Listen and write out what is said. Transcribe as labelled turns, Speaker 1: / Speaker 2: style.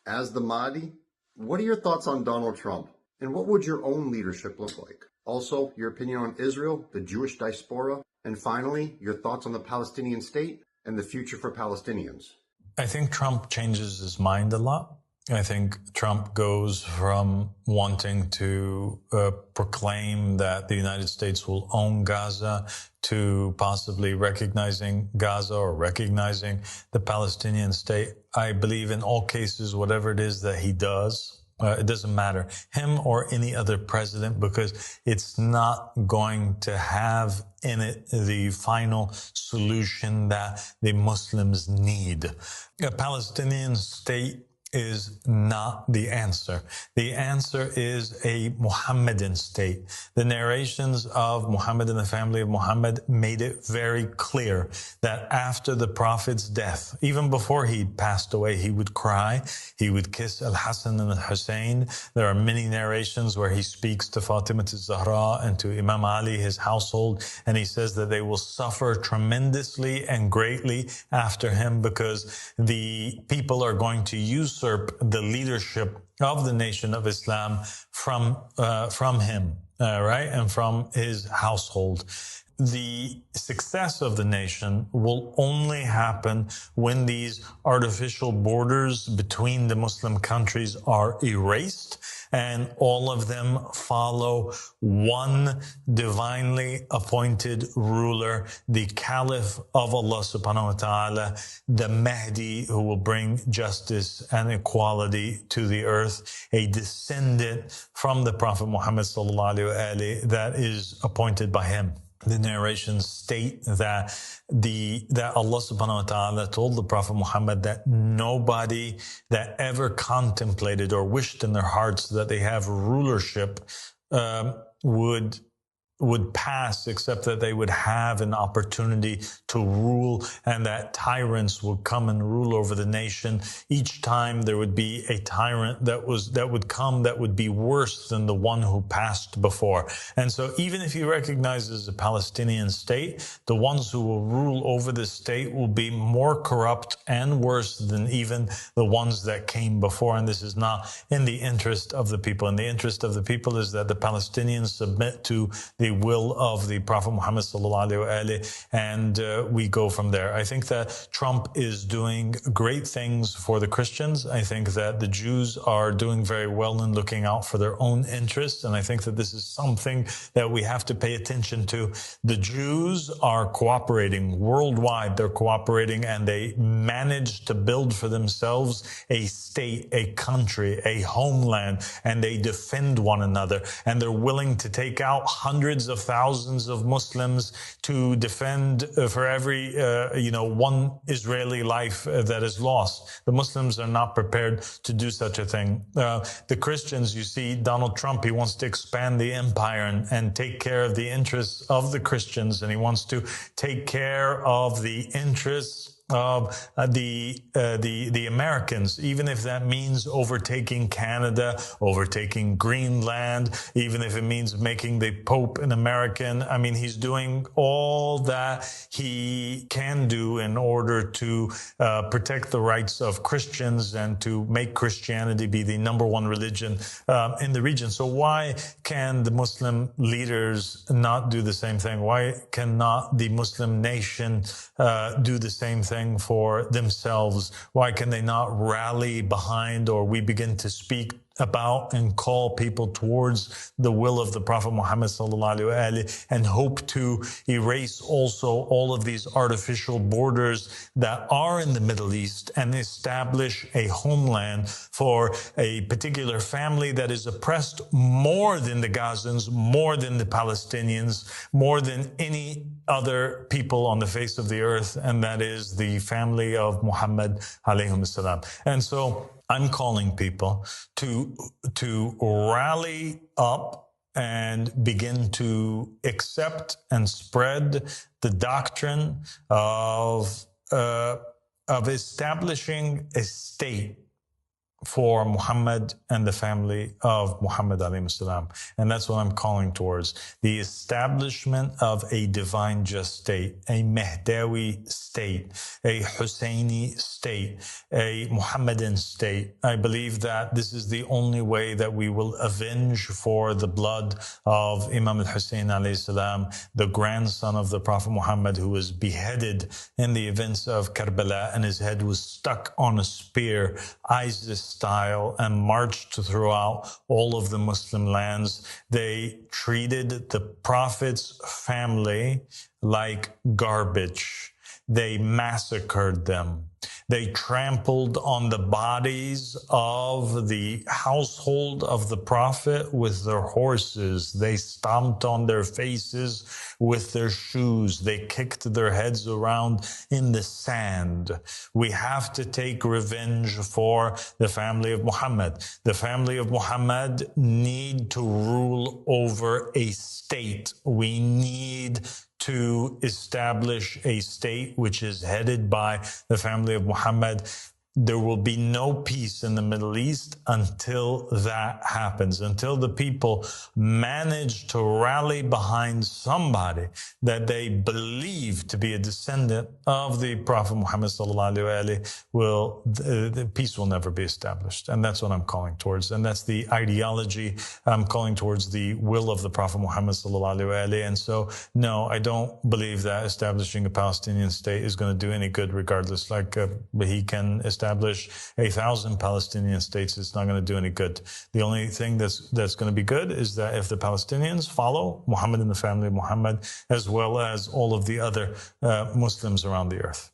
Speaker 1: As the Mahdi, what are your thoughts on Donald Trump? And what would your own leadership look like? Also, your opinion on Israel, the Jewish diaspora, and finally, your thoughts on the Palestinian state and the future for Palestinians.
Speaker 2: I think Trump changes his mind a lot. I think Trump goes from wanting to proclaim that the United States will own Gaza to possibly recognizing Gaza or recognizing the Palestinian state. I believe in all cases, whatever it is that he does, it doesn't matter, him or any other president, because it's not going to have in it the final solution that the Muslims need. A Palestinian state is not the answer. The answer is a Muhammadan state. The narrations of Muhammad and the family of Muhammad made it very clear that after the Prophet's death, even before he passed away, he would cry, he would kiss Al-Hassan and Al-Hussein. There are many narrations where he speaks to Fatima al-Zahra and to Imam Ali, his household, and he says that they will suffer tremendously and greatly after him because the people are going to usurp the leadership of the nation of Islam from him, right, and from his household. The success of the nation will only happen when these artificial borders between the Muslim countries are erased and all of them follow one divinely appointed ruler, the Caliph of Allah subhanahu wa ta'ala, the Mahdi, who will bring justice and equality to the earth, a descendant from the Prophet Muhammad sallallahu alaihi wasallam that is appointed by him. The narrations state that Allah subhanahu wa ta'ala told the Prophet Muhammad that nobody that ever contemplated or wished in their hearts that they have rulership would pass, except that they would have an opportunity to rule and that tyrants would come and rule over the nation. Each time there would be a tyrant that would come that would be worse than the one who passed before. And so even if he recognizes a Palestinian state, the ones who will rule over the state will be more corrupt and worse than even the ones that came before. And this is not in the interest of the people. And the interest of the people is that the Palestinians submit to the will of the Prophet Muhammad sallallahu alaihi wasallam, and we go from there. I think that Trump is doing great things for the Christians. I think that the Jews are doing very well in looking out for their own interests, and I think that this is something that we have to pay attention to. The Jews are cooperating worldwide. They're cooperating, and they managed to build for themselves a state, a country, a homeland, and they defend one another, and they're willing to take out hundreds of thousands of Muslims to defend for every, one Israeli life that is lost. The Muslims are not prepared to do such a thing. The Christians, you see, Donald Trump, he wants to expand the empire and take care of the interests of the Christians, and he wants to take care of the interests of the Americans, even if that means overtaking Canada, overtaking Greenland, even if it means making the Pope an American. I mean, he's doing all that he can do in order to protect the rights of Christians and to make Christianity be the number one religion in the region. So why can the Muslim leaders not do the same thing? Why cannot the Muslim nation do the same thing for themselves? Why can they not rally behind, or we begin to speak about and call people towards the will of the Prophet Muhammad sallallahu alaihi wasallam and hope to erase also all of these artificial borders that are in the Middle East and establish a homeland for a particular family that is oppressed more than the Gazans, more than the Palestinians, more than any other people on the face of the earth, and that is the family of Muhammad alayhi salam. And so I'm calling people to rally up and begin to accept and spread the doctrine of establishing a state for Muhammad and the family of Muhammad alayhi salam. And that's what I'm calling towards. The establishment of a divine just state, a Mahdawi state, a Husseini state, a Muhammadan state. I believe that this is the only way that we will avenge for the blood of Imam al-Hussein alayhi salam, the grandson of the Prophet Muhammad, who was beheaded in the events of Karbala, and his head was stuck on a spear, ISIS style, and marched throughout all of the Muslim lands. They treated the Prophet's family like garbage. They massacred them. They trampled on the bodies of the household of the Prophet with their horses. They stomped on their faces with their shoes. They kicked their heads around in the sand. We have to take revenge for the family of Muhammad. The family of Muhammad need to rule over a state. We need to establish a state which is headed by the family of Muhammad. There will be no peace in the Middle East until that happens, until the people manage to rally behind somebody that they believe to be a descendant of the Prophet Muhammad sallallahu alaihi wasallam. The peace will never be established. And that's what I'm calling towards. And that's the ideology I'm calling towards, the will of the Prophet Muhammad sallallahu alaihi wasallam. And so, no, I don't believe that establishing a Palestinian state is going to do any good regardless. Like he can establish 1,000 Palestinian states, it's not going to do any good. The only thing that's going to be good is that if the Palestinians follow Muhammad and the family of Muhammad, as well as all of the other Muslims around the earth.